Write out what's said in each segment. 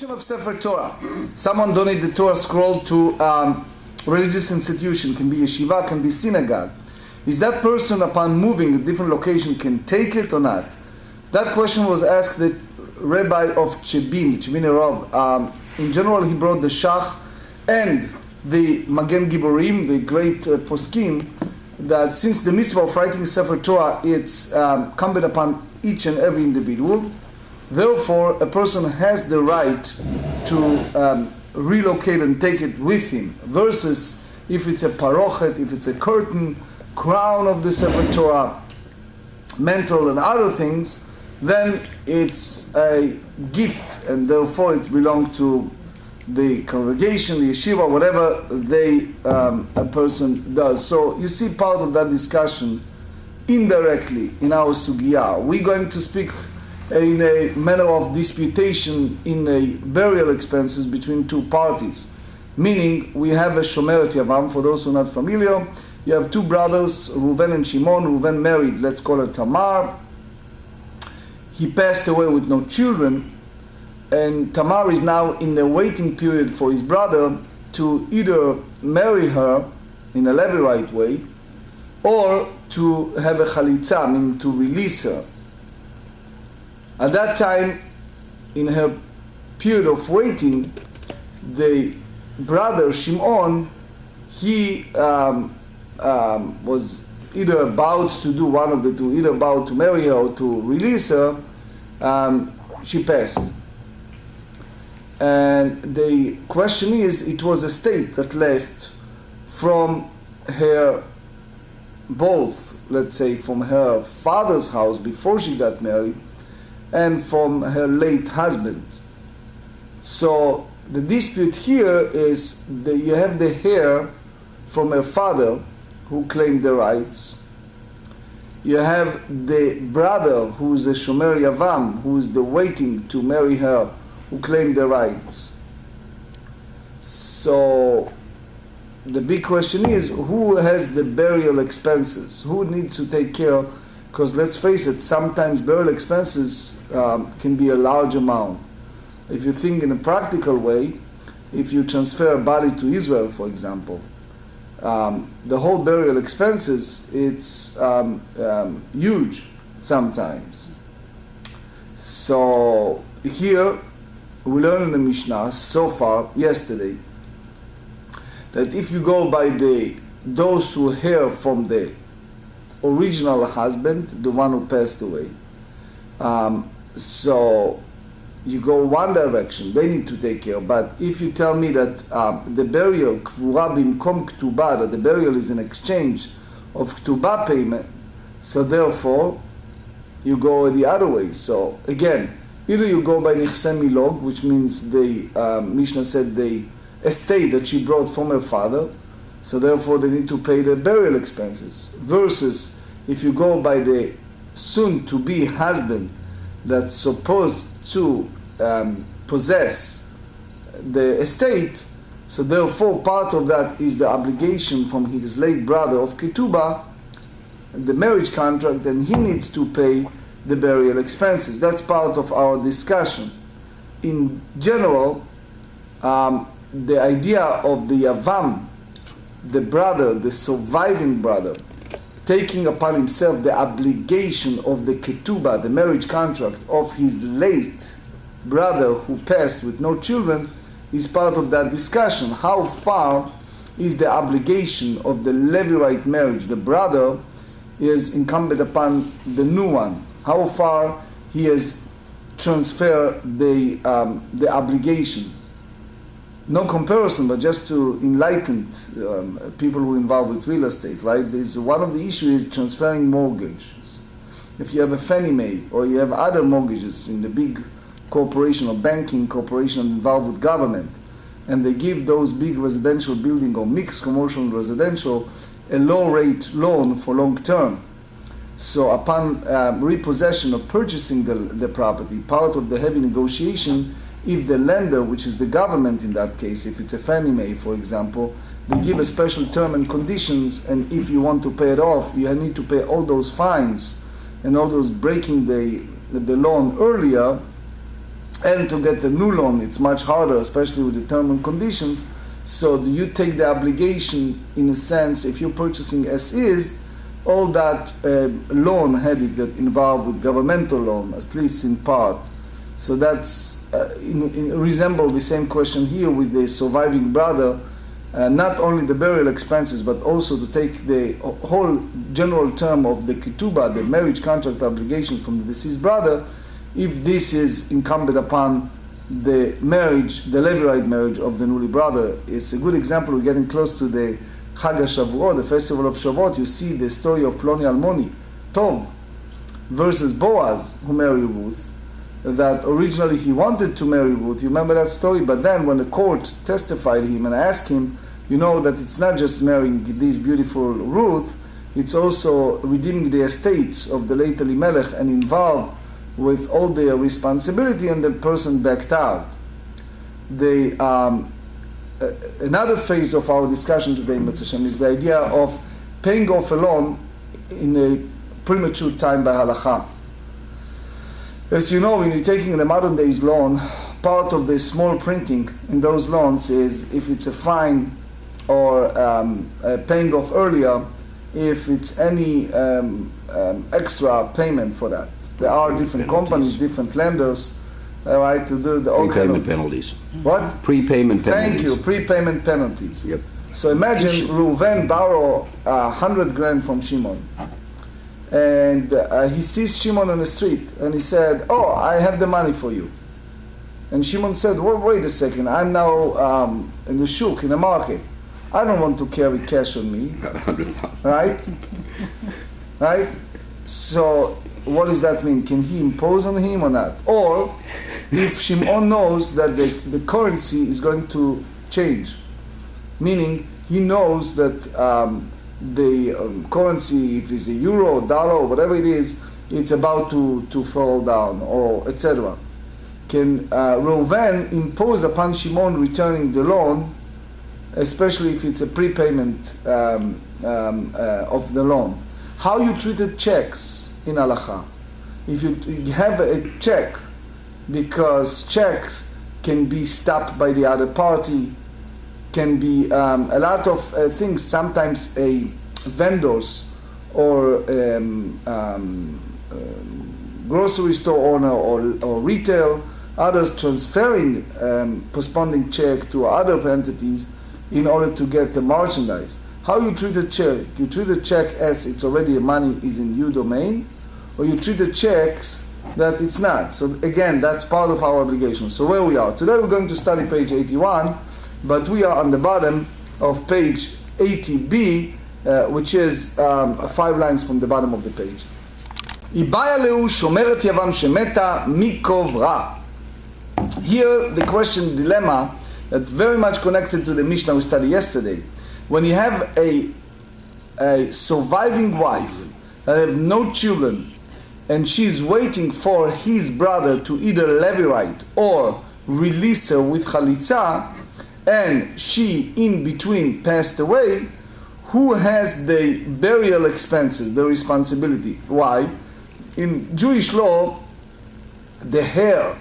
donation of Sefer Torah. Someone donated the Torah scroll to religious institution, can be yeshiva, can be synagogue. Is that person, upon moving to a different location, can take it or not? That question was asked the Rabbi of Chebin, Rav. In general, he brought the Shach and the Magen Giborim, the great poskim, that since the mitzvah of writing Sefer Torah, it's incumbent upon each and every individual. Therefore, a person has the right to relocate and take it with him, versus if it's a parochet, if it's a curtain, crown of the Sefer Torah, mantle and other things, then it's a gift, and therefore it belongs to the congregation, the yeshiva, whatever a person does. So you see part of that discussion indirectly in our sugya. We're going to speak in a manner of disputation in a burial expenses between two parties. Meaning, we have a shomer at Yavam, for those who are not familiar. You have two brothers, Reuven and Shimon. Reuven married, let's call her Tamar. He passed away with no children, and Tamar is now in the waiting period for his brother to either marry her in a Levirate way, or to have a chalitza, meaning to release her. At that time, in her period of waiting, the brother Shimon, he was either about to do one of the two, either about to marry her or to release her. She passed. And the question is, it was a state that left from her, both, let's say, from her father's house before she got married, and from her late husband. So the dispute here is that you have the heir from her father who claimed the rights. You have the brother who is a shomer Yavam, who is the waiting to marry her, who claimed the rights. So the big question is, who has the burial expenses? Who needs to take care? Because let's face it, sometimes burial expenses can be a large amount. If you think in a practical way, if you transfer a body to Israel, for example, the whole burial expenses, it's huge sometimes. So here, we learn in the Mishnah so far, yesterday, that if you go by those who hear from the original husband, the one who passed away, so you go one direction, they need to take care. But if you tell me that the burial, kvura bimkom ketubah, that the burial is an exchange of ketubah payment, so therefore you go the other way. So again, either you go by nichse milog, which means the Mishna said the estate that she brought from her father, so therefore they need to pay the burial expenses. Versus if you go by the soon-to-be husband that's supposed to possess the estate, so therefore part of that is the obligation from his late brother of Ketubah, the marriage contract, and he needs to pay the burial expenses. That's part of our discussion. In general, the idea of the Yavam, the brother, the surviving brother, taking upon himself the obligation of the Ketubah, the marriage contract of his late brother who passed with no children, is part of that discussion. How far is the obligation of the Levirate marriage, the brother, is incumbent upon the new one? How far he has transferred the obligation? No comparison, but just to enlighten people who are involved with real estate, right? There's one of the issues is transferring mortgages. If you have a Fannie Mae or you have other mortgages in the big corporation or banking corporation involved with government, and they give those big residential building or mixed commercial and residential a low rate loan for long term. So upon repossession or purchasing the property, part of the heavy negotiation, if the lender, which is the government in that case, if it's a Fannie Mae, for example, they give a special term and conditions, and if you want to pay it off, you need to pay all those fines and all those breaking the loan earlier. And to get a new loan, it's much harder, especially with the term and conditions. So you take the obligation, in a sense, if you're purchasing as is, all that loan headache that involved with governmental loan, at least in part. So that's resemble the same question here with the surviving brother, not only the burial expenses, but also to take the whole general term of the Ketubah, the marriage contract obligation from the deceased brother, if this is incumbent upon the marriage, the Levirate marriage of the newly brother. It's a good example. We're getting close to the Chag HaShavuot, the festival of Shavuot. You see the story of Ploni Almoni, Tov, versus Boaz, who married Ruth, that originally he wanted to marry Ruth. You remember that story? But then when the court testified him and asked him, you know that it's not just marrying this beautiful Ruth, it's also redeeming the estates of the late Elimelech and involved with all their responsibility, and the person backed out. Another phase of our discussion today, Mitzvah Hashem, is the idea of paying off a loan in a premature time by halakha. As you know, when you're taking the modern days loan, part of the small printing in those loans is if it's a fine or paying off earlier, if it's any extra payment for that. There are different companies, different lenders, right, to do the prepayment penalties. What? Prepayment penalties. Thank you, prepayment penalties. Yep. So imagine Reuven borrow 100 grand from Shimon, and he sees Shimon on the street, and he said, "Oh, I have the money for you." And Shimon said, "Well, wait a second, I'm now in the shuk, in the market. I don't want to carry cash on me." Right? Right? So what does that mean? Can he impose on him or not? Or if Shimon knows that the currency is going to change, meaning he knows that the currency, if it's a euro, dollar, or whatever it is, it's about to fall down, or etc. Can Reuven impose upon Shimon returning the loan, especially if it's a prepayment of the loan? How you treated checks in halakha? If you have a check, because checks can be stopped by the other party, can be a lot of things. Sometimes vendors or grocery store owner or retail, others transferring, postponing check to other entities in order to get the merchandise. How you treat a check? You treat a check as it's already money is in your domain, or you treat the checks that it's not. So again, that's part of our obligation. So where we are today, we're going to study page 81, but we are on the bottom of page 80b, which is 5 lines from the bottom of the page. Ibaya leu shomeret yavam shemeta mikov ra. Here the question, dilemma, that's very much connected to the Mishnah we studied yesterday. When you have a surviving wife that have no children, and she's waiting for his brother to either levirate or release her with chalitza, and she in between passed away, who has the burial expenses, the responsibility? Why? In Jewish law, the heir,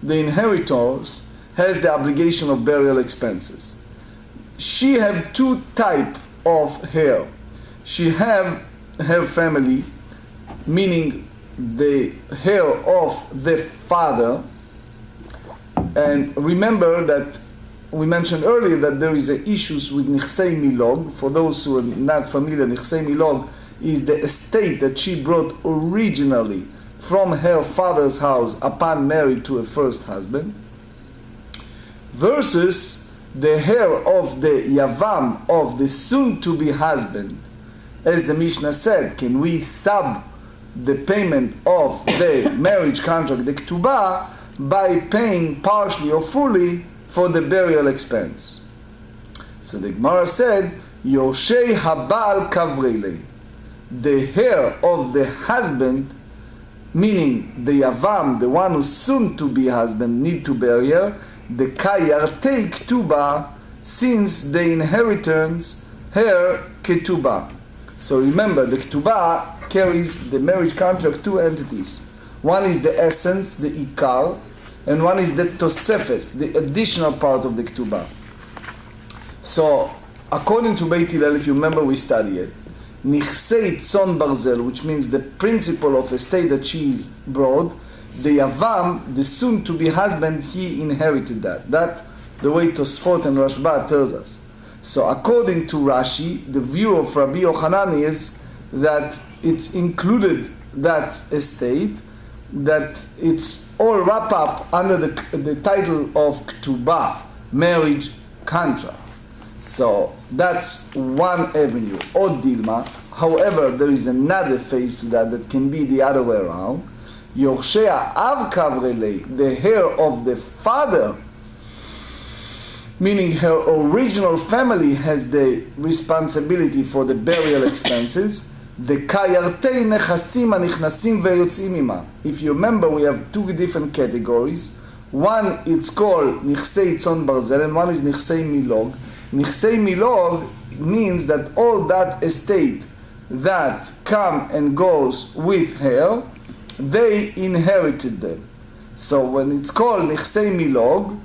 the inheritors, has the obligation of burial expenses. She have two type of heir. She have her family, meaning the heir of the father. And remember that we mentioned earlier that there is issues with nichsei milog. For those who are not familiar, nichsei milog is the estate that she brought originally from her father's house upon marriage to her first husband, versus the heir of the Yavam, of the soon-to-be husband. As the Mishnah said, can we sub the payment of the marriage contract, the Ketubah, by paying partially or fully for the burial expense? So the Gemara said, Yoshei habal kavrele, the heir of the husband, meaning the Yavam, the one who's soon to be husband, need to bury her, the Kayar take Ketubah, since the inheritance her Ketubah. So remember, the Ketubah carries the marriage contract two entities. One is the essence, the Ikar, and one is the tosefet, the additional part of the Ketubah. So, according to Beit Hillel, if you remember we studied it, Nichsei Tzon Barzel, which means the principle of estate that she brought, the Yavam, the soon-to-be husband, he inherited that. That, the way Tosfot and Rashba tells us. So according to Rashi, the view of Rabbi Yochanan is that it's included that estate, that it's all wrapped up under the title of Ketubah, marriage contract. So that's one avenue, or Dilma. However, there is another phase to that can be the other way around. Yorshea Av Kavrele, the heir of the father, meaning her original family has the responsibility for the burial expenses. The Kayartei Nechasim Anichnasim Veyotzim Ima. If you remember, we have two different categories. One, it's called Nichsei Tzon Barzel, and one is Nichsei Milog. Nichsei Milog means that all that estate that come and goes with her, they inherited them. So when it's called Nichsei Milog,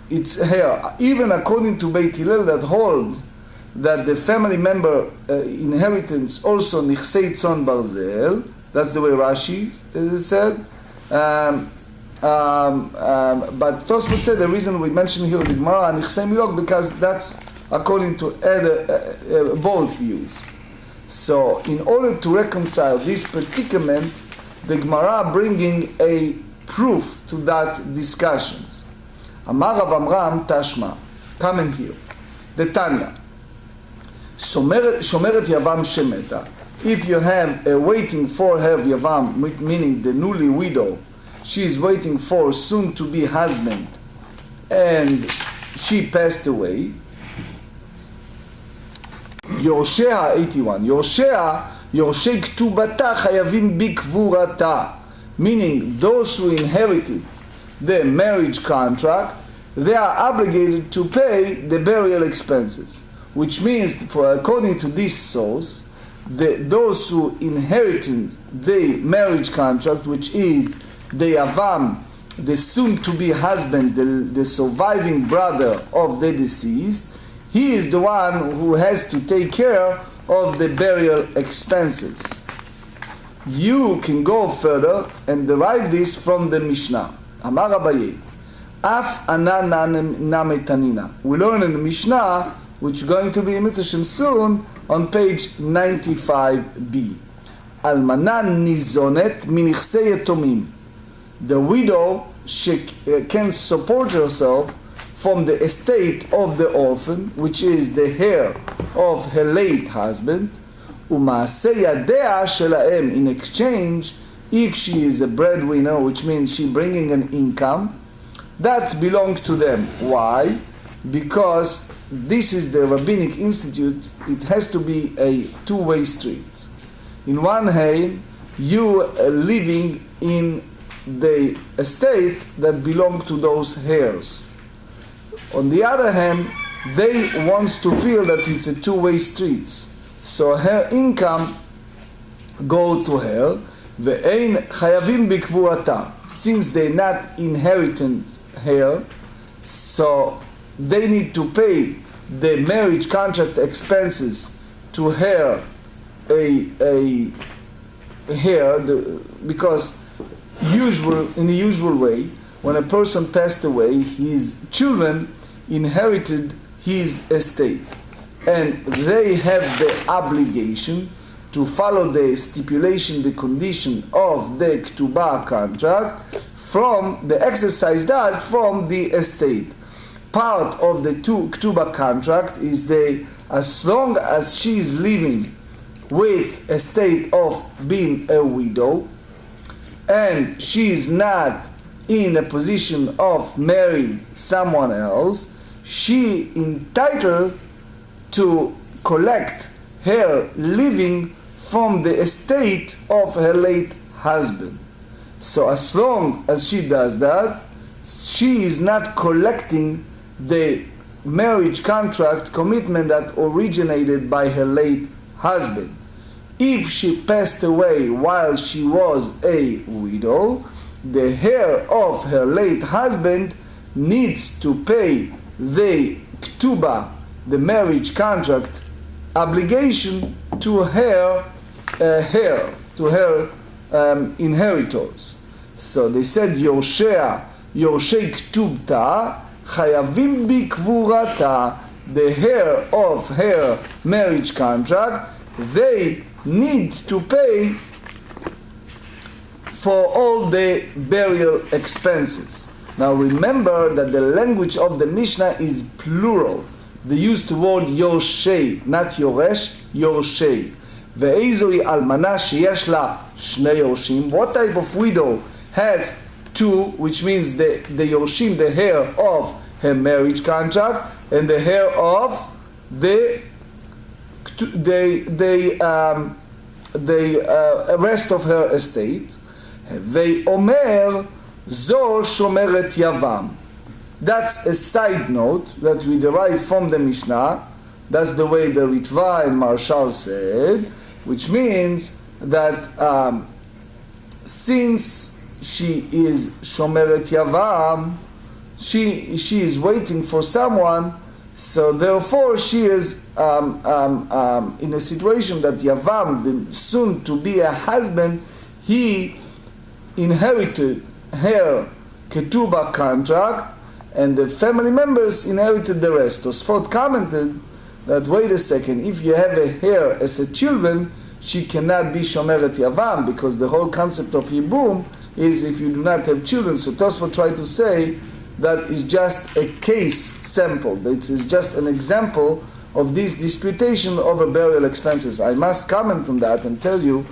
it's her. Even according to Beit Hillel, that holds that the family member inheritance also Nichsei Tzon Barzel. That's the way Rashi said. But Tosfot said the reason we mention here the Gemara Nichsei Milog because that's according to both views. So in order to reconcile this predicament, the Gemara bringing a proof to that discussions. Amar Rav Amram Tashma, come in here. The Tanya. Shomeret Yavam Shemeta. If you have a waiting for her Yavam, meaning the newly widow, she is waiting for soon to be husband, and she passed away. Yorshea 81. Yorshea Ketubata Chayavim Bikvurata. Meaning those who inherited the marriage contract, they are obligated to pay the burial expenses. Which means, according to this source, those who inherited the marriage contract, which is the Yavam, the soon-to-be husband, the surviving brother of the deceased, he is the one who has to take care of the burial expenses. You can go further and derive this from the Mishnah. Amar Abaye, Af ana nametanina. We learn in the Mishnah, which is going to be in Mitzvah soon, on page 95b. Almana nizonet minichsei yatomim. The widow, she can support herself from the estate of the orphan, which is the heir of her late husband. Umaaseh yadea shelaem. In exchange, if she is a breadwinner, which means she bringing an income, that belongs to them. Why? Because this is the rabbinic institute. It has to be a two-way street. In one hand, you are living in the estate that belong to those heirs. On the other hand, they want to feel that it's a two-way street. So her income go to her, ve'ein chayavim bikvuata. Since they're not inheriting her, so they need to pay the marriage contract expenses to her, because in the usual way, when a person passed away, his children inherited his estate, and they have the obligation to follow the stipulation, the condition of the Ketubah contract, from the exercise that from the estate. Part of the Ketubah contract is as long as she is living with a state of being a widow, and she is not in a position of marrying someone else, she entitled to collect her living from the estate of her late husband. So as long as she does that, she is not collecting the marriage contract commitment that originated by her late husband. If she passed away while she was a widow, the heir of her late husband needs to pay the Ketubah, the marriage contract obligation to her inheritors. So they said, Yorshei Ketubta, Chayavim Bikvurata, the heir of her marriage contract, they need to pay for all the burial expenses. Now remember that the language of the Mishnah is plural. They use the word Yorshei, not Yoresh, Yorshei. Ve'ezoi almana sheyesh la shnei yorshim. What type of widow has two, which means the yorshim, the heir of her marriage contract, and the heir of the rest of her estate. Ve'omer zo shomeret Yavam. That's a side note that we derive from the Mishnah. That's the way the Ritva and Marshal said, which means that since she is Shomeret Yavam, she is waiting for someone, so therefore she is in a situation that Yavam, the soon to be a husband, he inherited her Ketubah contract, and the family members inherited the rest. Tosfot commented that, wait a second, if you have a heir as a children, she cannot be Shomeret Yavam, because the whole concept of Yibum is if you do not have children. So Tosfot tried to say that is just a case sample. It is just an example of this disputation over burial expenses. I must comment on that and tell you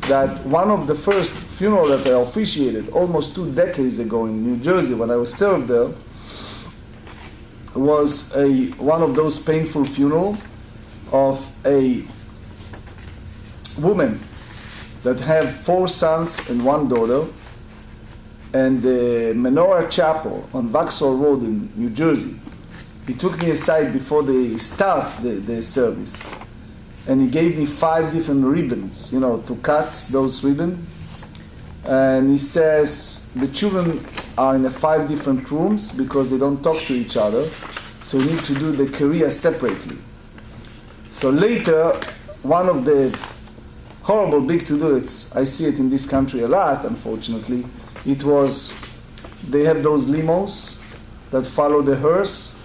that one of the first funeral that I officiated almost 2 decades ago in New Jersey, when I was served there, was one of those painful funerals of a woman that have 4 sons and 1 daughter, and the Menorah Chapel on Vauxhall Road in New Jersey. He took me aside before they start the service, and he gave me 5 different ribbons, to cut those ribbons. And he says the children are in 5 different rooms because they don't talk to each other, so we need to do the Kriya separately. So later, one of the horrible big to-do, I see it in this country a lot, unfortunately, it was, they have those limos that follow the hearse.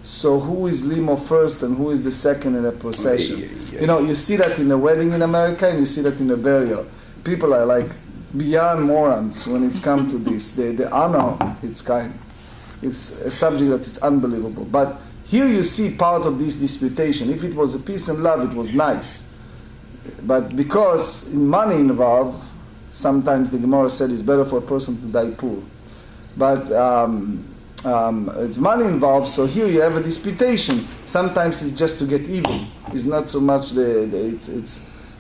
So who is limo first and who is the second in the procession? You see that in a wedding in America, and you see that in a burial. People are like beyond morons when it's come to this. The honor, it's a subject that is unbelievable. But here you see part of this disputation. If it was a peace and love, it was nice. But because money involved, sometimes the Gemara said it's better for a person to die poor. But it's money involved, so here you have a disputation. Sometimes it's just to get even. It's not so much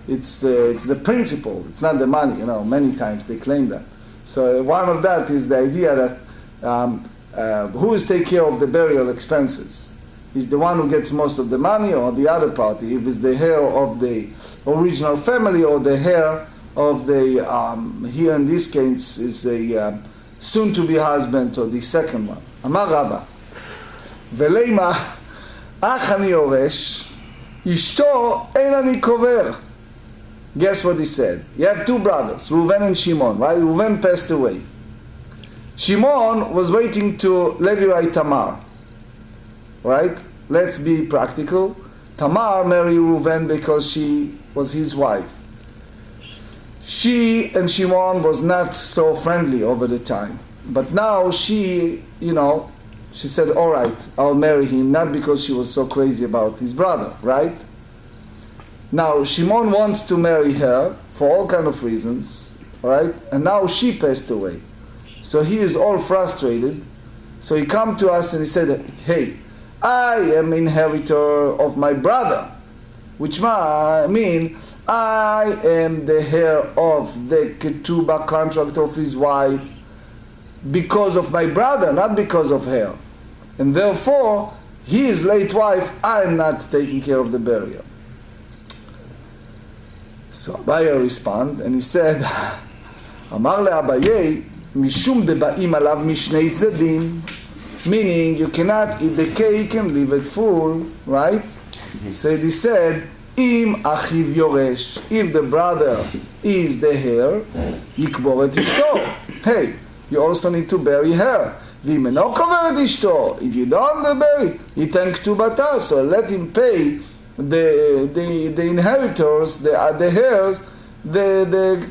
it's the principle. It's not the money. Many times they claim that. So one of that is the idea that who is take care of the burial expenses? Is the one who gets most of the money, or the other party? If it's the heir of the original family, or the heir of the here in this case is the soon-to-be husband, or the second one. Amar Rabba, Veleima ach ani yoresh, ishto en ani kover. Guess what he said? You have 2 brothers, Reuven and Shimon, right? Reuven passed away. Shimon was waiting to Levi Tamar, right? Let's be practical. Tamar married Reuven because she was his wife. She and Shimon was not so friendly over the time. But now she said, all right, I'll marry him, not because she was so crazy about his brother, right? Now, Shimon wants to marry her for all kind of reasons, right? And now she passed away. So he is all frustrated. So he come to us and he said, hey, I am inheritor of my brother, which mean I am the heir of the Ketubah contract of his wife because of my brother, not because of her. And therefore, his late wife, I am not taking care of the burial. So Abaye responded, and he said, Amar le Abaye, משום דבאים עליו משני צדדים, meaning you cannot eat the cake and leave it full, right? So he said, אם אחיו יורש, if the brother is the heir, יקבור את אשתו. Hey, you also need to bury her. ואם אינו קובר את אשתו, if you don't bury, ייתן כתובתה, so let him pay the inheritors, the heirs,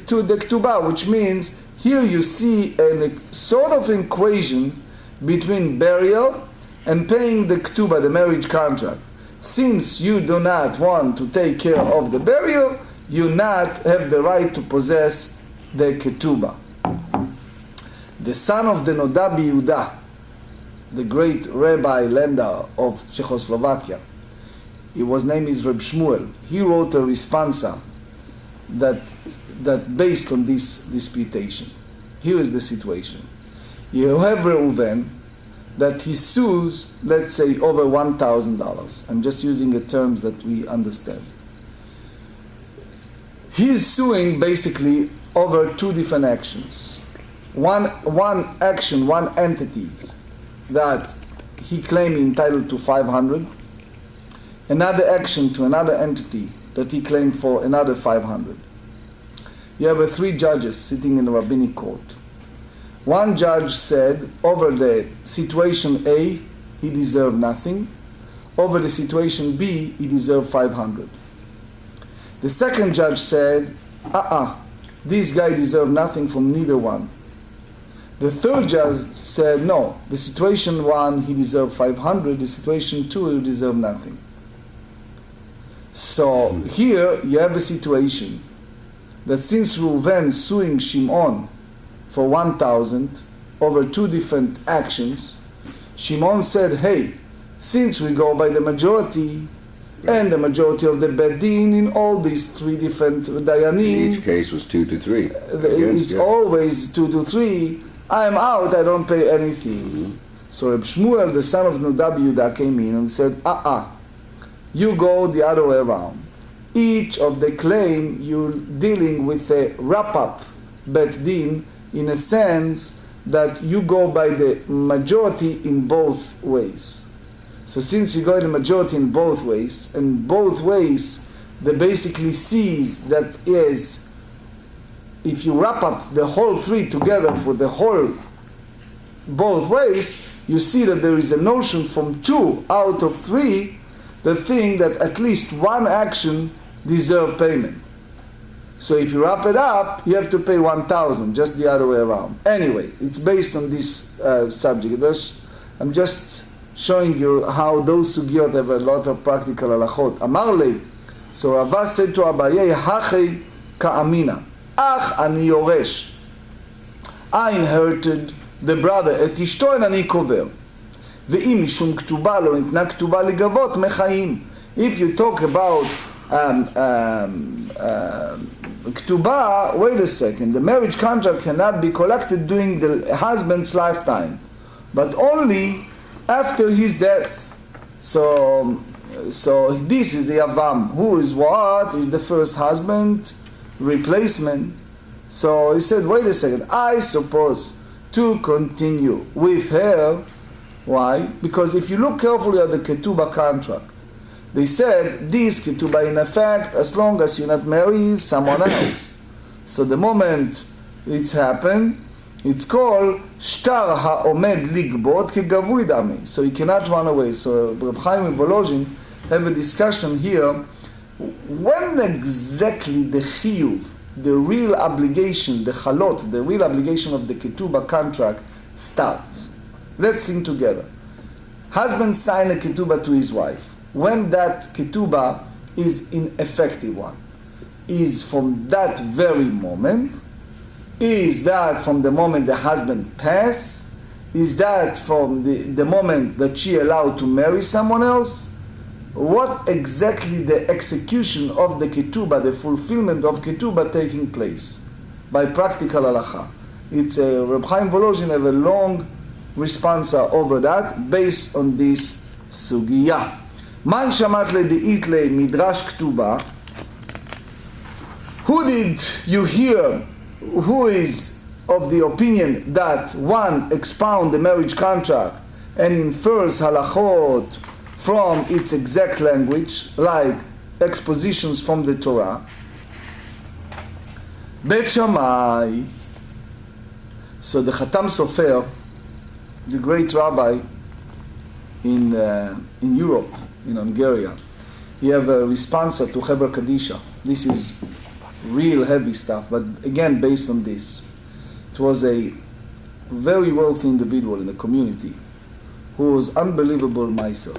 to the Ketubah, which means here you see a sort of equation between burial and paying the Ketubah, the marriage contract. Since you do not want to take care of the burial, you not have the right to possess the Ketubah. The son of the Noda Yehuda, the great rabbi lender of Czechoslovakia, his name is Reb Shmuel. He wrote a responsa that based on this disputation. Here is the situation. You have Reuven that he sues, let's say, over $1,000. I'm just using the terms that we understand. He is suing basically over two different actions. One action, one entity that he claimed entitled to 500. Another action to another entity that he claimed for another 500. You have three judges sitting in the rabbinic court. One judge said over the situation A, he deserved nothing. Over the situation B, he deserved 500. The second judge said, this guy deserved nothing from neither one. The third judge said, no, the situation 1, he deserved 500. The situation 2, he deserved nothing. So here you have a situation that since Reuven is suing Shimon for 1,000 over two different actions, Shimon said, hey, since we go by the majority and the majority of the Bedin in all these three different Dayanim, each case was 2 to 3. It's always 2 to 3. I'm out, I don't pay anything. So Reb Shmuel, the son of Noda Yehuda, came in and said, you go the other way around. Each of the claim you're dealing with a wrap-up bet din in a sense that you go by the majority in both ways. So since you go in the majority in both ways, they basically sees that is, if you wrap up the whole three together for the whole both ways, you see that there is a notion from 2 out of 3 the thing that at least one action deserve payment. So if you wrap it up, you have to pay 1,000, just the other way around. Anyway, it's based on this subject. I'm just showing you how those sugyot have a lot of practical halachot. Amar le, so Rava said to Abaye, Hachei ka'amina, ach ani yoresh. I inherited the brother, et ishto en ani kover. ואם משום כתובה לא ניתנה כתובה לגבות מחיים. If you talk about כתובה, wait a second, the marriage contract cannot be collected during the husband's lifetime, but only after his death. So this is the Yavam. Who is what? Is the first husband, replacement. So he said, wait a second, I suppose to continue with her. Why? Because if you look carefully at the Ketubah contract, they said this Ketubah in effect as long as you not marry someone else. So the moment it's happened, it's called Shtar ha'omed ligbot kegavui dami. So you cannot run away. So Reb Chaim and Volozhin have a discussion here. When exactly the chiyuv, the real obligation, the chalot, the real obligation of the Ketubah contract starts? Let's think together. Husband signed a Ketubah to his wife. When that Ketubah is an effective one, is from that very moment? Is that from the moment the husband passed? Is that from the moment that she allowed to marry someone else? What exactly the execution of the Ketubah, the fulfillment of Ketubah taking place? By practical halacha. It's a Reb Chaim Volozhin have a long responsa over that based on this sugya. Man shamat le'di'it le midrash Ketubah. Who did you hear? Who is of the opinion that one expound the marriage contract and infers halachot from its exact language, like expositions from the Torah. Bet Shammai. So the Chatam Sofer, the great rabbi in Europe, in Hungary, he have a responsa to Hever Kadisha. This is real heavy stuff, but again based on this. It was a very wealthy individual in the community who was unbelievable miser,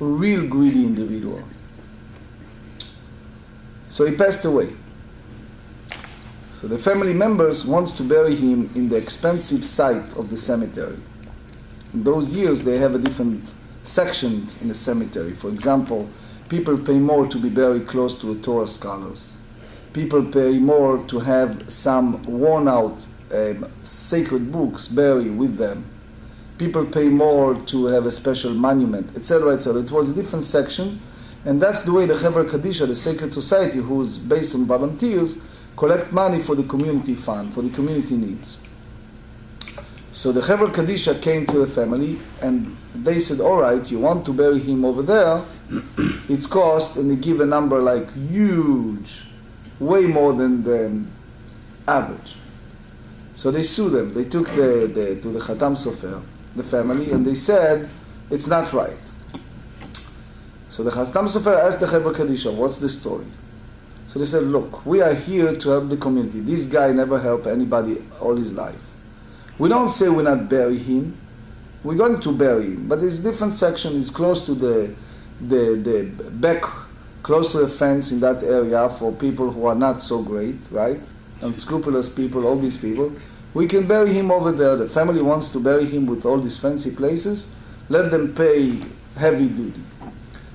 a real greedy individual. So he passed away. So the family members wants to bury him in the expensive site of the cemetery. In those years they have a different sections in the cemetery. For example, people pay more to be buried close to the Torah scholars. People pay more to have some worn out sacred books buried with them. People pay more to have a special monument, etc., etc. It was a different section, and that's the way the Hever Kadisha, the sacred society, who is based on volunteers, collect money for the community fund, for the community needs. So the Hever Kadisha came to the family, and they said, all right, you want to bury him over there, it's cost, and they give a number like huge, way more than average. So they sued them. They took to the Chatam Sofer, the family, and they said, it's not right. So the Chatam Sofer asked the Hever Kadisha, what's the story? So they said, look, we are here to help the community. This guy never helped anybody all his life. We don't say we're not bury him. We're going to bury him. But there's different section. It's close to the back, close to the fence in that area for people who are not so great, right? Unscrupulous people, all these people. We can bury him over there. The family wants to bury him with all these fancy places. Let them pay heavy duty.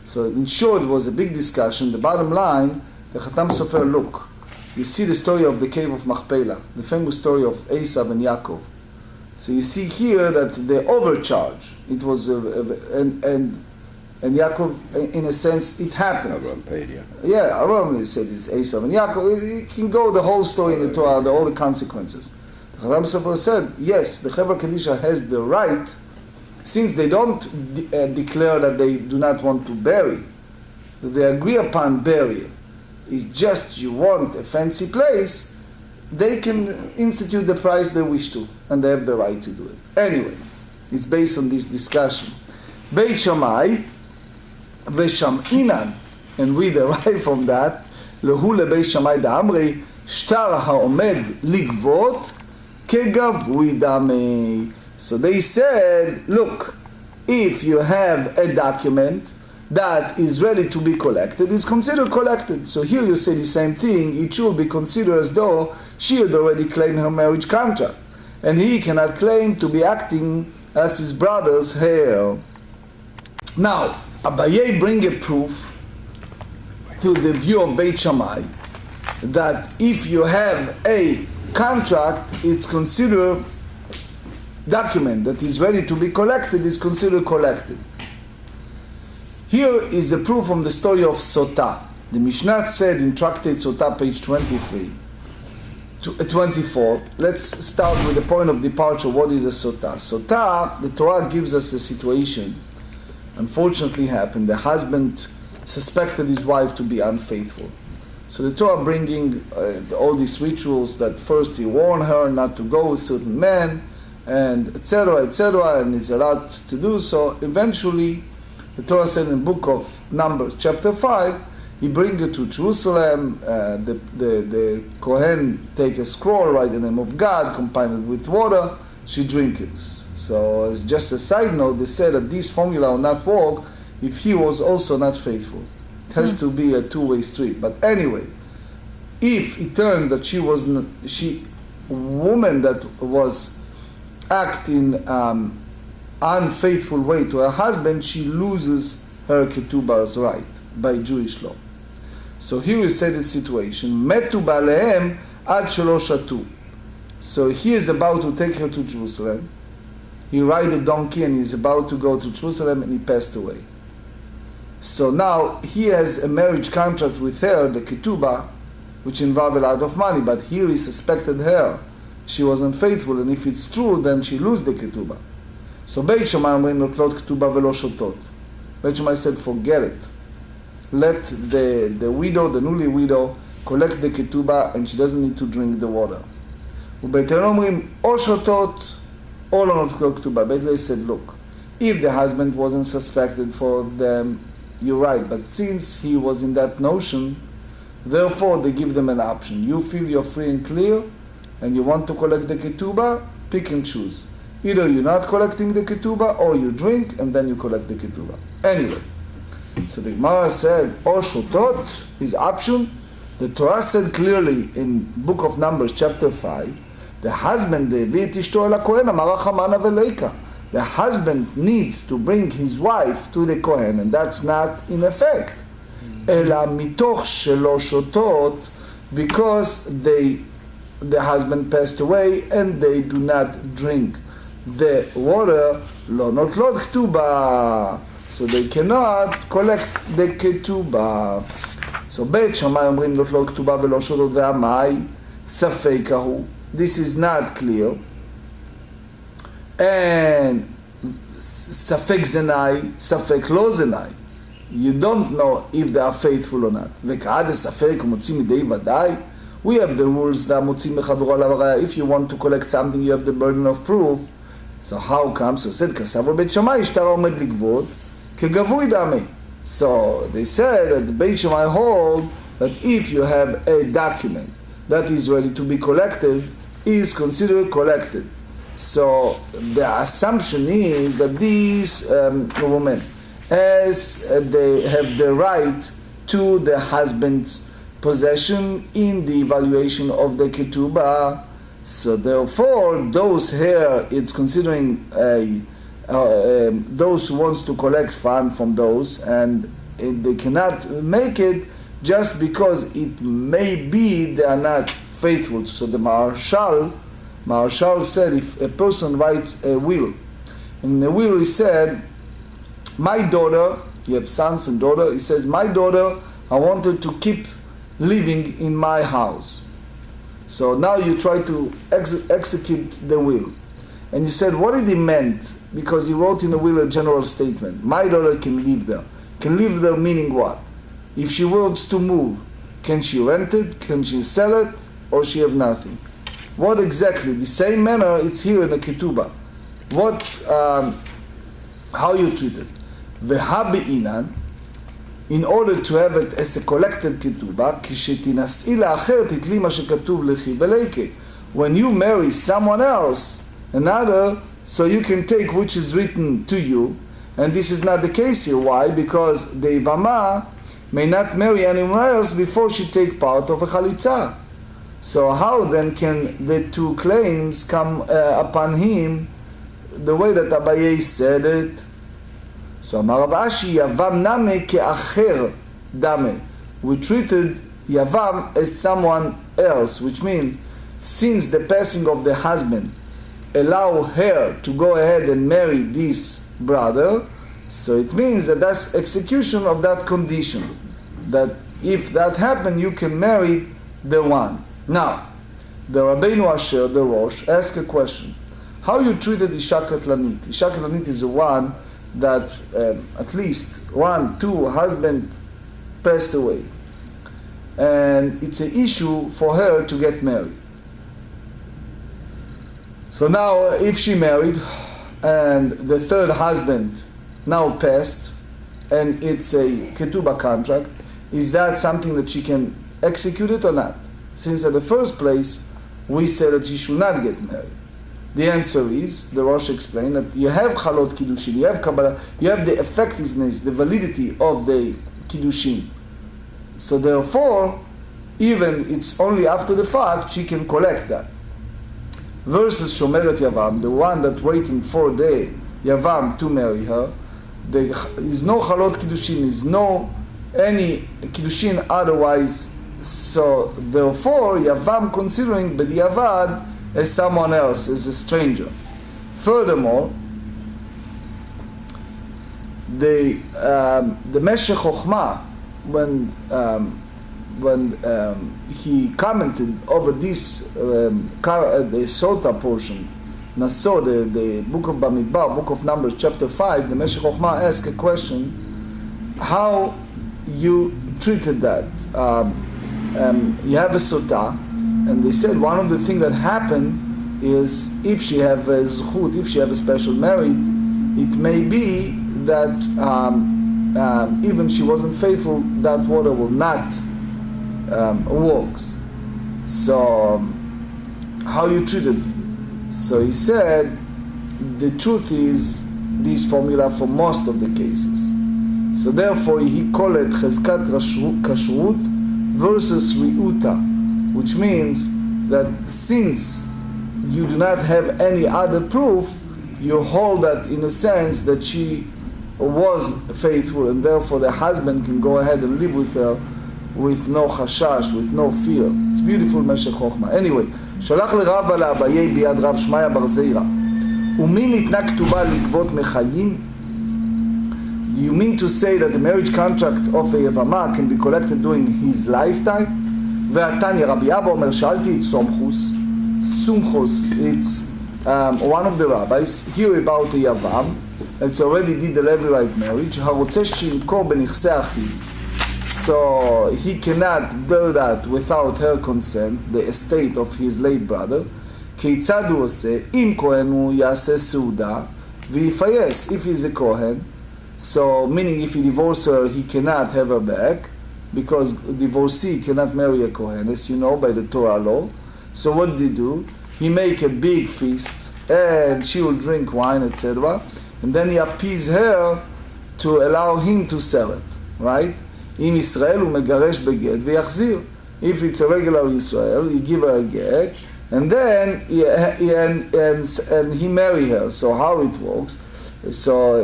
So in short, it was a big discussion. The bottom line, the Chatam Sofer, look, you see the story of the cave of Machpelah, the famous story of Esav and Yaakov. So you see here that they overcharge. It was, and Yaakov, in a sense, it happens. Abraham paid, yeah. Yeah, Abraham said it's Esav and Yaakov. It can go the whole story in the Torah, all the consequences. The Chatam Sofer said, yes, the Hever Kadisha has the right, since they don't declare that they do not want to bury, they agree upon burial. It's just you want a fancy place, they can institute the price they wish to, and they have the right to do it. Anyway, it's based on this discussion. Beit Shammai v'sham'inan, and we derive from that, lehu lebeit Shammai da'amri, shtar ha'omed ligvot kegavui damei. So they said, look, if you have a document that is ready to be collected, is considered collected. So here you say the same thing, it should be considered as though she had already claimed her marriage contract, and he cannot claim to be acting as his brother's heir. Now, Abaye bring a proof to the view of Beit Shammai that if you have a contract, it's considered document that is ready to be collected, is considered collected. Here is the proof from the story of Sota. The Mishnah said in Tractate Sota, page 24. Let's start with the point of departure. What is a Sota? Sota, the Torah gives us a situation. Unfortunately happened. The husband suspected his wife to be unfaithful. So the Torah bringing all these rituals that first he warned her not to go with certain men, and etc., and there's a lot to do. So eventually, the Torah said in the book of Numbers, chapter 5, he brings her to Jerusalem, the Kohen take a scroll, write the name of God, combine it with water, she drink it. So as just a side note, they said that this formula will not work if he was also not faithful. It has to be a two-way street. But anyway, if it turned that she was not, woman that was acting unfaithful way to her husband, she loses her Ketubah's right by Jewish law. So here we say the situation, Metu balehem ad shelo shatu. So he is about to take her to Jerusalem. He ride a donkey and he's about to go to Jerusalem, and he passed away. So now he has a marriage contract with her, the Ketubah, which involved a lot of money, but here he suspected her she wasn't faithful, and if it's true, then she lose the Ketubah. So Beit Shammai אומרים נוטלות כתובה ולא שותות. Beit Shammai said, forget it. Let the widow, the newly widow, collect the Ketubah, and she doesn't need to drink the water. ובית הלל אומרים, או שותות, או לא נוטלות כתובה. בית הלל said, look, if the husband wasn't suspected for them, you're right, but since he was in that notion, therefore they give them an option. You feel you're free and clear, and you want to collect the Ketubah, pick and choose. Either you're not collecting the Ketubah, or you drink, and then you collect the Ketubah. Anyway, so the Gemara said, or shotot is option. The Torah said clearly in Book of Numbers, chapter 5, the husband, the husband needs to bring his wife to the Kohen, and that's not in effect. אלא מתוך שלא שותות, because the husband passed away and they do not drink the water, לא נוטלות כתובה, so they cannot collect the Ketubah. So בית שמאי אומרים נוטלות כתובה ולא שותות והמאי ספק ההוא. This is not clear. And ספק זנאי, ספק לא זנאי. You don't know if they are faithful or not. וכעד הספק מוציא מדי ודאי. We have the rules that מוציא מחברו עליו הראיה. If you want to collect something, you have the burden of proof. So how come? So said, כסבו בית שמאי, שטרה עומד לגבות, כגבוי דמי. So they said that the Beit Shammai hold that if you have a document that is ready to be collected, is considered collected. So the assumption is that these women, as they have the right to the husband's possession in the evaluation of the Ketubah, so therefore those here, it's considering those who wants to collect fund from those, and they cannot make it just because it may be they are not faithful. So the marital said, if a person writes a will, in the will he said, my daughter, you have sons and daughter, he says, my daughter, I wanted to keep living in my house. So now you try to execute the will. And you said, what did he meant? Because he wrote in the will a general statement. My daughter can live there. Can live there meaning what? If she wants to move, can she rent it? Can she sell it? Or she have nothing? What exactly? The same manner it's here in the Ketubah. What, how you treat it? V'habi'inan, in order to have it as a collected Ketubah, כשתינשאי לאחר תתלי מה שכתוב לכי ולקה. When you marry someone else, another, so you can take which is written to you, and this is not the case here. Why? Because the Yavama may not marry anyone else before she take part of a chalitza. So how then can the two claims come upon him the way that Abaye said it? So Amar Rav Ashi, Yavam name ke'acher dame. We treated Yavam as someone else, which means since the passing of the husband allow her to go ahead and marry this brother, so it means that that's execution of that condition. That if that happened, you can marry the one. Now, the Rabbeinu Asher, the Rosh, asked a question. How you treated Isha Katlanit? Isha Katlanit is the one that at least 2 husband passed away. And it's an issue for her to get married. So now, if she married, and the 3rd husband now passed, and it's a Ketubah contract, is that something that she can execute it or not? Since at the first place, we said that she should not get married. The answer is, the Rosh explained, that you have Chalot Kiddushin, you have Kabbalah, you have the effectiveness, the validity of the Kiddushin. So therefore, even it's only after the fact, she can collect that. Versus Shomeret Yavam, the one that waiting for the Yavam to marry her, there is no Chalot Kiddushin, is no any Kiddushin otherwise. So therefore, Yavam considering B'diavad as someone else, as a stranger. Furthermore, the Meshech Chochmah, when he commented over this the Sota portion, Naso, the book of Bamidbar, book of Numbers, chapter 5, the Meshech Chochmah asked a question, how you treated that. You have a Sota, and they said one of the things that happened is if she have a zchut, if she have a special merit, it may be that even she wasn't faithful, that water will not works. So how you treat it? So he said the truth is this formula for most of the cases. So therefore he called it cheskat kashrut versus riuta, which means that since you do not have any other proof, you hold that in a sense that she was faithful, and therefore the husband can go ahead and live with her with no chashash, with no fear. It's beautiful Meshech Chochmah. Anyway, שלח לרבה לאביי ביד רב שמעיה בר זירא. ומי ניתנה כתובה לגבות מחיים? Do you mean to say that the marriage contract of a Yavama can be collected during his lifetime? והתניא רבי אבא אומר, שאלתי את Sumchus, it's one of the rabbis, hear about a Yavam, it's already did the Levirate marriage, הרוצה שימכור בנכסי אחיו. So he cannot do that without her consent, the estate of his late brother. כיצד הוא עושה? אם כהן הוא יעשה סעודה ויפייס, if he's a kohen. So meaning if he divorces her, he cannot have her back, because a divorcee cannot marry a kohen, as you know by the Torah law. So what did he do? He make a big feast, and she will drink wine, etc. And then he appease her to allow him to sell it, right? אם ישראל הוא מגרש בגט ויחזיר. If it's a regular Israel, he give her a get, and then he marry her. So how it works? So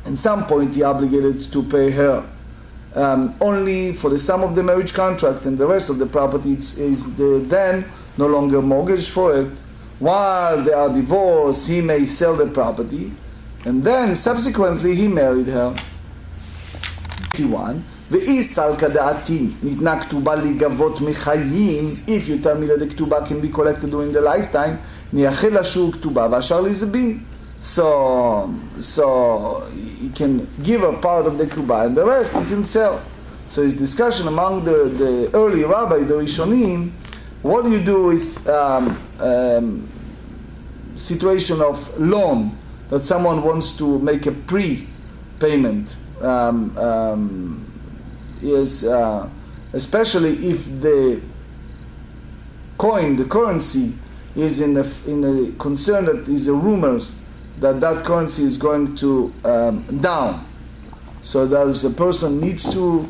at some point he obligated to pay her only for the sum of the marriage contract, and the rest of the property is then no longer mortgaged for it. While they are divorced, he may sell the property, and then subsequently he married her. 21. ואיסתל כדעתי ניתנה כתובה לגבות מחיים, if you tell me that the כתובה can be collected during the lifetime, נייחד לשור כתובה והשאר לזבין. So you can give a part of the כתובה and the rest you can sell. So his discussion among the early rabbi, the Rishonim, what do you do with situation of loan that someone wants to make a pre-payment? Is especially if the coin, the currency, is in a concern that is a rumors that currency is going to down. So that a person needs to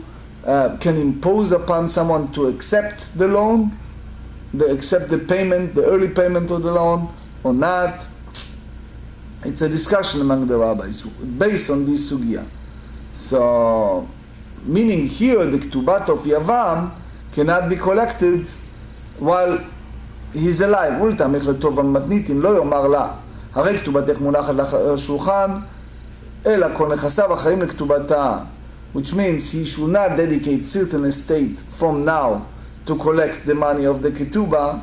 can impose upon someone to accept the loan, accept the payment, the early payment of the loan, or not. It's a discussion among the rabbis based on this sugya. So, meaning here the Ketubah of Yavam cannot be collected while he's alive. אולתא מחלט טוב המתניתין לא יאמר לה, הרי כתובתך מונחת על השולחן, אלא כל נכסיו אחרים לכתובתה. Which means he should not dedicate certain estate from now to collect the money of the Ketubah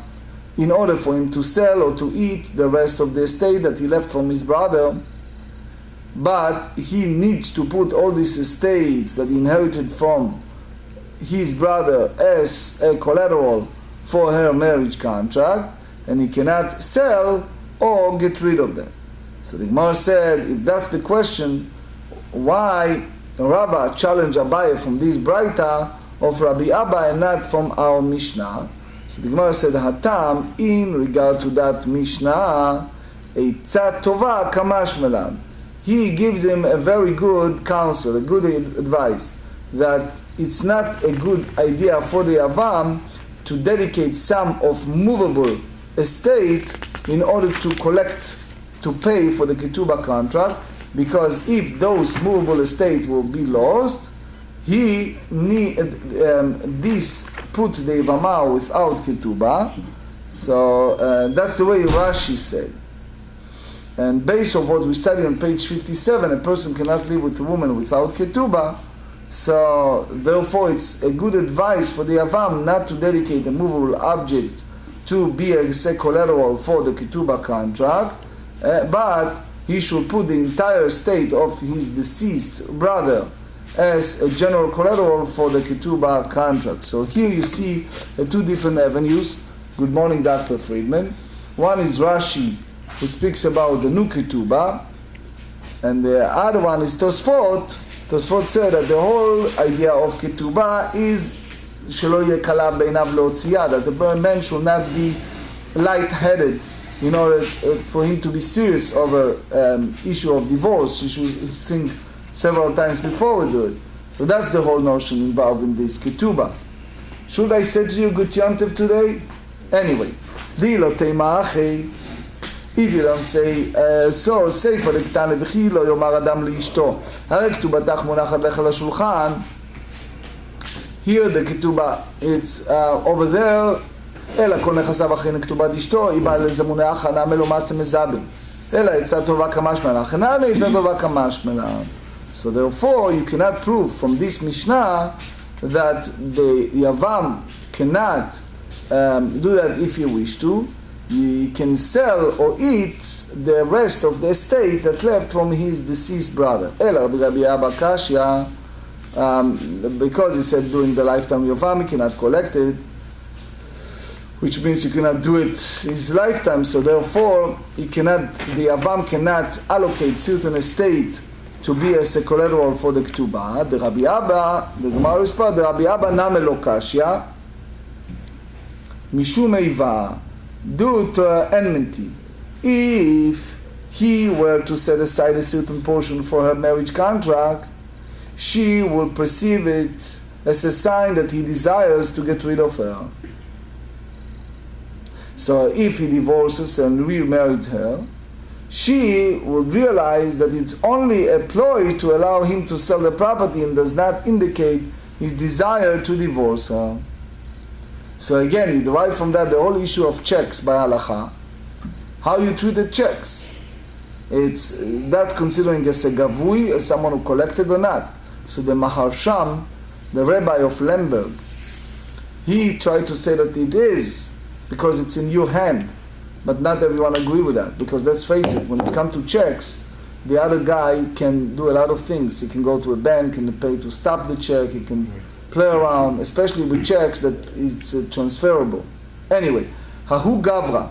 in order for him to sell or to eat the rest of the estate that he left from his brother. But he needs to put all these estates that he inherited from his brother as a collateral for her marriage contract, and he cannot sell or get rid of them. So the Gemara said, if that's the question, why Rabbah challenged Abaye from this Braita of Rabbi Abba and not from our Mishnah? So the Gemara said, Hatam, in regard to that Mishnah, Eitzat Tova Kamash Melan. He gives him a very good counsel, a good advice, that it's not a good idea for the Yavam to dedicate some of movable estate in order to collect, to pay for the Ketubah contract, because if those movable estate will be lost, he this put the Yavama without Ketubah. So that's the way Rashi said. And based on what we study on page 57, a person cannot live with a woman without Ketubah, So therefore it's a good advice for the Yavam not to dedicate a movable object to be a collateral for the Ketubah contract, but he should put the entire estate of his deceased brother as a general collateral for the Ketubah contract. So here you see two different avenues. Good morning, Dr. Friedman. One is Rashi, who speaks about the new Ketubah, and the other one is Tosfot. Tosfot said that the whole idea of Ketubah is שלא יהיה קלה בעיניו להוציאה, that the man should not be light-headed in order for him to be serious over issue of divorce. He should think several times before we do it. So that's the whole notion involved in this Ketubah. Should I say to you good yontif today? Anyway, if you don't say so, say for the קטן וכי לא יאמר אדם לאשתו, הרי כתובתך מונחת לך לשולחן. Here the Ketubah, it's over there, אלא כל נכסיו אחרי כתובת אשתו, היא באה לזמוני הכנה מלומץ מזבין. אלא עצה טובה כמשמלה, הכנה לעצה טובה כמשמלה. So therefore, you cannot prove from this Mishnah that the Yavam cannot do that if you wish to. He can sell or eat the rest of the estate that left from his deceased brother. אלא Rabbi Abba Kashya, because he said during the lifetime of Yavam he cannot collect it, which means you cannot do it his lifetime, so therefore the Yavam cannot allocate certain estate to be as a collateral for the Ketubah. The Rabbi Abba, the Gemara responds, the Rabbi Abba name lo kashya, mishum eiva, due to enmity. If he were to set aside a certain portion for her marriage contract, she will perceive it as a sign that he desires to get rid of her. So if he divorces and remarried her, she will realize that it's only a ploy to allow him to sell the property and does not indicate his desire to divorce her. So again, you derive from that the whole issue of checks by halacha. How you treated checks. It's not considering as a gavui, as someone who collected or not. So the Maharsham, the rabbi of Lemberg, he tried to say that it is because it's in your hand, but not everyone agree with that, because let's face it, when it's come to checks, the other guy can do a lot of things. He can go to a bank and pay to stop the check, he can play around, especially with checks that it's transferable. Anyway, Hahu Gavra,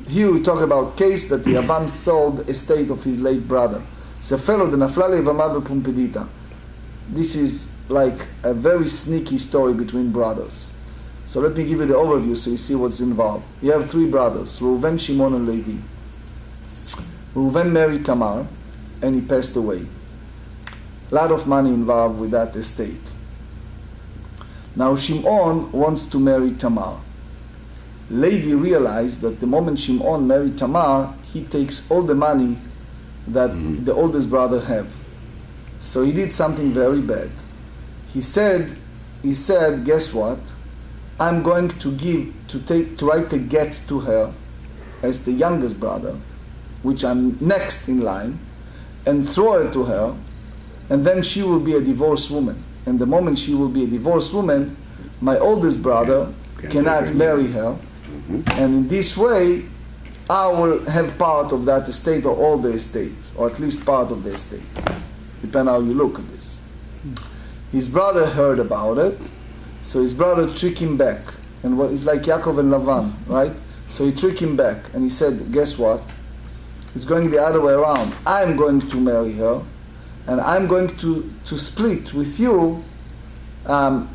here we talk about case that the Yavam sold estate of his late brother. So fellow the Nafla Yavama bepumpedita. This is like a very sneaky story between brothers. So let me give you the overview so you see what's involved. You have three brothers, Reuven, Shimon, and Levi. Reuven married Tamar, and he passed away. A lot of money involved with that estate. Now Shimon wants to marry Tamar. Levi realized that the moment Shimon married Tamar, he takes all the money that the oldest brother have. So he did something very bad. He said, guess what? I'm going to write a get to her as the youngest brother, which I'm next in line, and throw it to her, and then she will be a divorced woman. And the moment she will be a divorced woman, my oldest brother cannot marry her, and in this way, I will have part of that estate or all the estate, or at least part of the estate, depending how you look at this. His brother heard about it, so his brother tricked him back, and what is like Yaakov and Lavan, right? So he tricked him back, and he said, guess what? It's going the other way around. I'm going to marry her, and I'm going to split with you part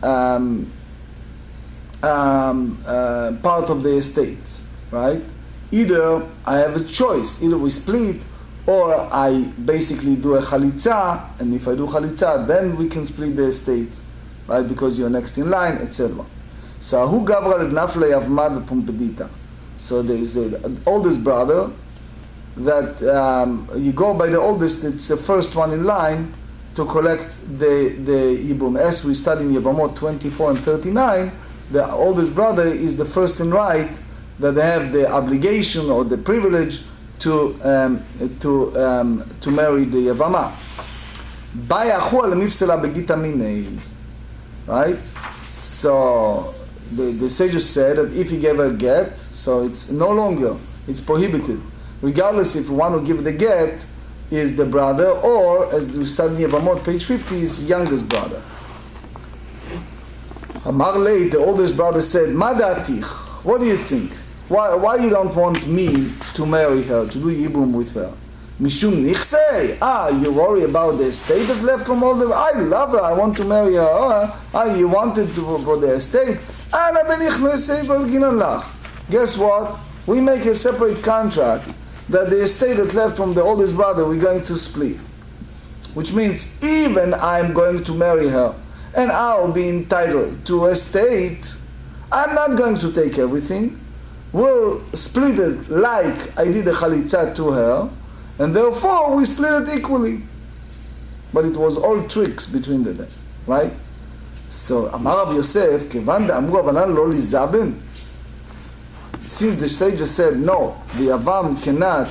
of the estate, right? Either I have a choice, either we split, or I basically do a chalitza, and if I do chalitza, then we can split the estate, right? Because you're next in line, etc. So who gabra nafle yavma bepumpedita? So there is the oldest brother that you go by the oldest. It's the first one in line to collect the yibum. As we study in Yavamot 24 and 39, the oldest brother is the first in right that they have the obligation or the privilege to marry the Yavama. Bayachu al-mifsela begita minei. Right? So the sages said that if he gave a get, so it's no longer, it's prohibited. Regardless if one who give the get is the brother, or as we study in Yavamot, page 50, is youngest brother. Amar Lei, the oldest brother, said, Ma da'atich, what do you think? Why you don't want me to marry her, to do Yibum with her? Mishum nichsei. You worry about the estate that left from all the... I love her, I want to marry her. You wanted to for the estate? Guess what? We make a separate contract that the estate that left from the oldest brother we're going to split. Which means even I'm going to marry her and I'll be entitled to a estate, I'm not going to take everything. We'll split it like I did a chalitza to her, and therefore we split it equally. But it was all tricks between them, right? So Amar Rav Yosef, Kevan da'amru Abanan lo lizaben. Since the sages said no, the Yavam cannot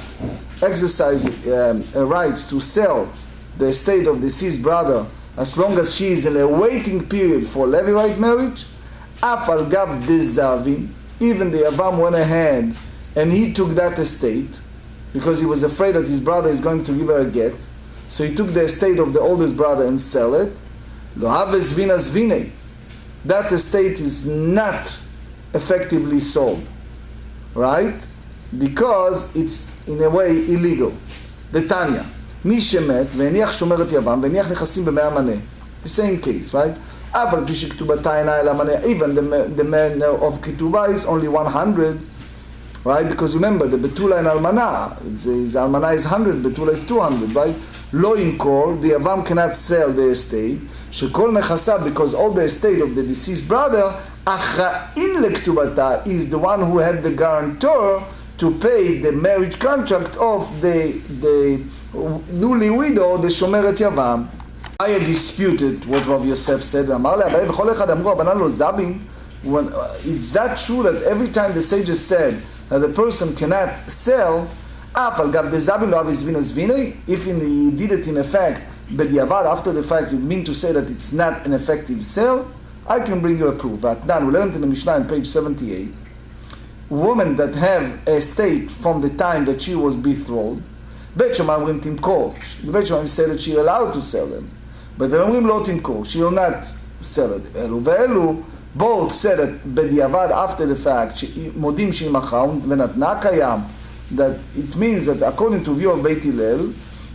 exercise a right to sell the estate of the deceased brother as long as she is in a waiting period for Levirate marriage, Af al gav dezavin, even the Yavam went ahead and he took that estate because he was afraid that his brother is going to give her a get. So he took the estate of the oldest brother and sell it. Lo haves vinas vinei. That estate is not effectively sold. Right? Because it's in a way illegal. The Tanya. מי שמת והניח שומרת יוון והניח נכסים במאה המנה. The same case, right? אבל פי שכתובתה אינה אל המנה. Even the man of Ketubah is only 100. Right? Because remember, the betula and almana, the almana is 100, betula is 200, right? לא ימכור, the Yavam cannot sell the estate, שכל נכסיו, because all the estate of the deceased brother, אחראין לכתובתה, is the one who had the guarantor to pay the marriage contract of the newly widow, the שומרת יוון. I had disputed what Rav Yosef said. אמר לאביי, וכל אחד אמרו, הבנן לו זבין. It's that true that every time the sages said that the person cannot sell, if he did it in effect, but after the fact, you mean to say that it's not an effective sale, I can bring you a proof. We learned in the Mishnah on page 78, women that have a estate from the time that she was betrothed, Bet Shammai timkor. The Bet Shammai say that she allowed to sell them, but the אומרים לא timkor, she will not sell it. אלו ואלו both said that בדיעבד after the fact, מודים שהיא מכרה ונתנה קיים, that it means that according to view of Beit Hillel,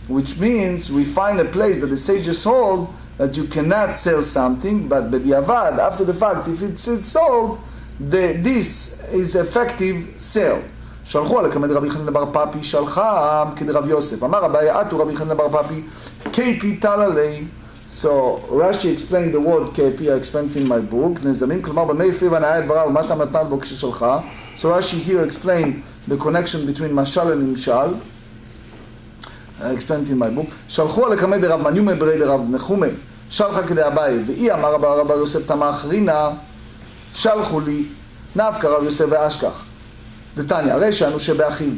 which means we find a place that the sages hold that you cannot sell something, but b'diavad, after the fact, if it's sold, this is effective sale. שלחו עליה כמד רבי חנין בר פאפי, שלחה כדרב יוסף. אמר רבי עטו רבי חנין בר פאפי, KP תללי. So Rashi explained the word KP, I explained in my book, נזמים, כלומר במי פיו הנאה דבריו, ומה שאתה נתן בו כששלחה. So Rashi here explained the connection between משל and נמשל. I explained in my book. שלחו עליה כמד רב מניומי ברי דרב נחומי, שלחה כדי אביי, ואי אמר רבי יוסף תמה אחרינה, שלחו לי, נפקא רב יוסף ואשכח. דתניא, הרי שאנו שבאחיו,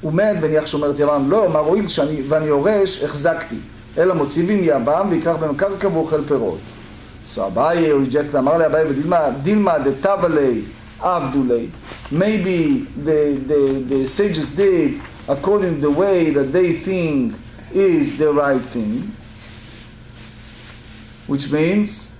הוא מת וניח שומרת יבם, לא אמר הואיל ואני יורש, החזקתי, אלא מוציבים יבם ויקח בהם קרקע ואוכל פירות. So אביי rejected, אמר לי אביי ודילמה דתבה לי, עבדו לי. Maybe the sages did according to the way that they think is the right thing, which means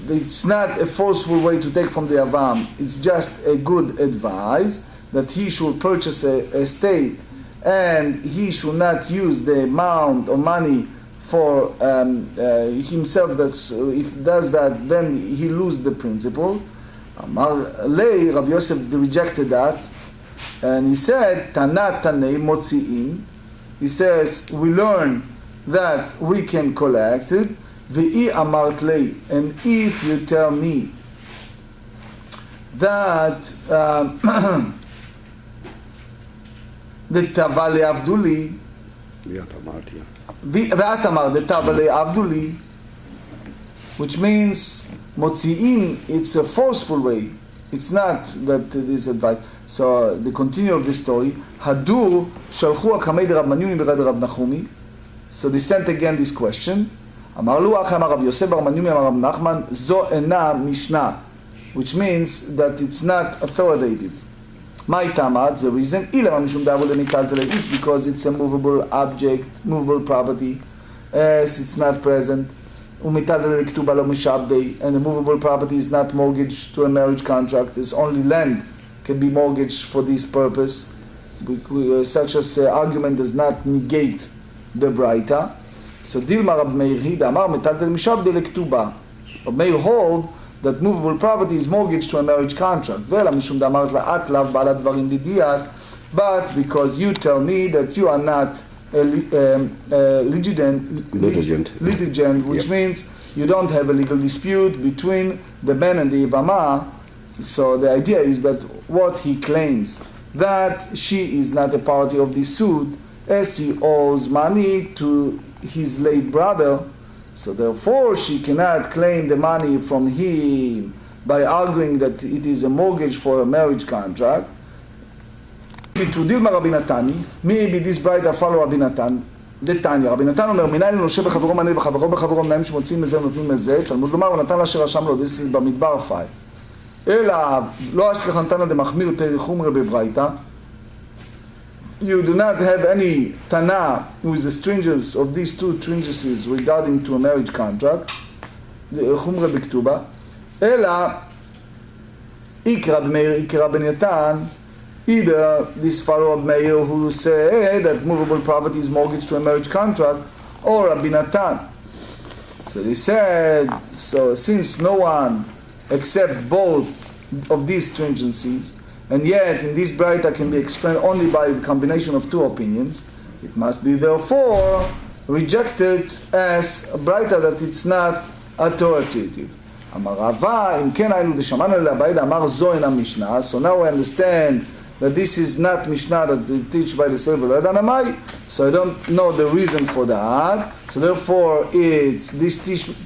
it's not a forceful way to take from the Yavam, it's just a good advice that he should purchase a estate and he should not use the amount of money for himself. That's, if he does that, then he loses the principle. Amar Lei, Rabbi Yosef rejected that, and he said, Tanat Tanei Motzi'in. He says, we learn that we can collect it. Ve'i amart lei, and if you tell me that the tavale avduli, ve'at amar the tavale avduli, which means motzi'in, it's a forceful way. It's not that this advice. So the continue of the story, Hadu shalchu akamei de Rab Manyuni bered Rab Nachumi. So they sent again this question. אמר לו אחי אמר רב יוסף בר מנימי אמר רב נחמן, זו אינה משנה, which means that it's not authoritative. מה איתמה? The reason, אילמה משום דאבו למיטלטל, if because it's a movable object, movable property, as it's not present, ומיטלטל לכתובה לא משעבדי, and the movable property is not mortgaged to a marriage contract, it's only land can be mortgaged for this purpose. Such as argument does not negate the braita. So Dilma Rab Meir Hida Amar Metaltel Mishabde Lektuba. Rab Meir hold that movable property is mortgaged to a marriage contract. Vela Mishum Damar La'at Lav Ba'alat Dvarim Didiyat. But because you tell me that you are not litigant, which means you don't have a legal dispute between the Ben and the Yavama. So the idea is that what he claims, that she is not a party of this suit, as he owes money to his late brother, so therefore she cannot claim the money from him by arguing that it is a mortgage for a marriage contract. To Dilma Rabbi Natani, maybe this bride follow Rabbi Natan, the Tanya, Rabbi Natan אומר, מנין לנושה בחברו מנה בחברו מנהים שמוצאים מזה ונותנים מזה, תלמוד לומר, ונתן לה שרשם לו, this is במדבר 5. אלא, לא אשכח נתנה דמחמיר תרי חומרה בברייתא. You do not have any Tana with the stringence of these two stringencies regarding to a marriage contract, חומרה בכתובה, אלא, איקרא במאיר, איקרא בניתן, either this follower of Meir who say that movable property is mortgaged to a marriage contract, or Rabbi Natan. So they said, so since no one accept both of these stringencies, and yet in this braita can be explained only by the combination of two opinions, it must be therefore rejected as a braita that it's not authoritative. Amar Rava, im ken aynu deshamanu le'abayda amar zo ena Mishnah. So now we understand that this is not Mishnah that they teach by the Sefer Ledanamai, so I don't know the reason for that. So therefore, this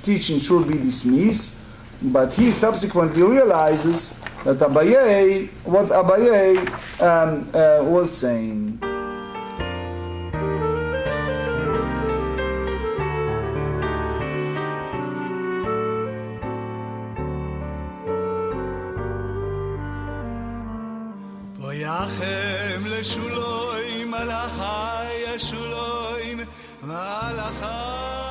teaching should be dismissed. But he subsequently realizes that Abaye, what Abaye was saying. Boyachem leshuloim malachai yeshuloim malachai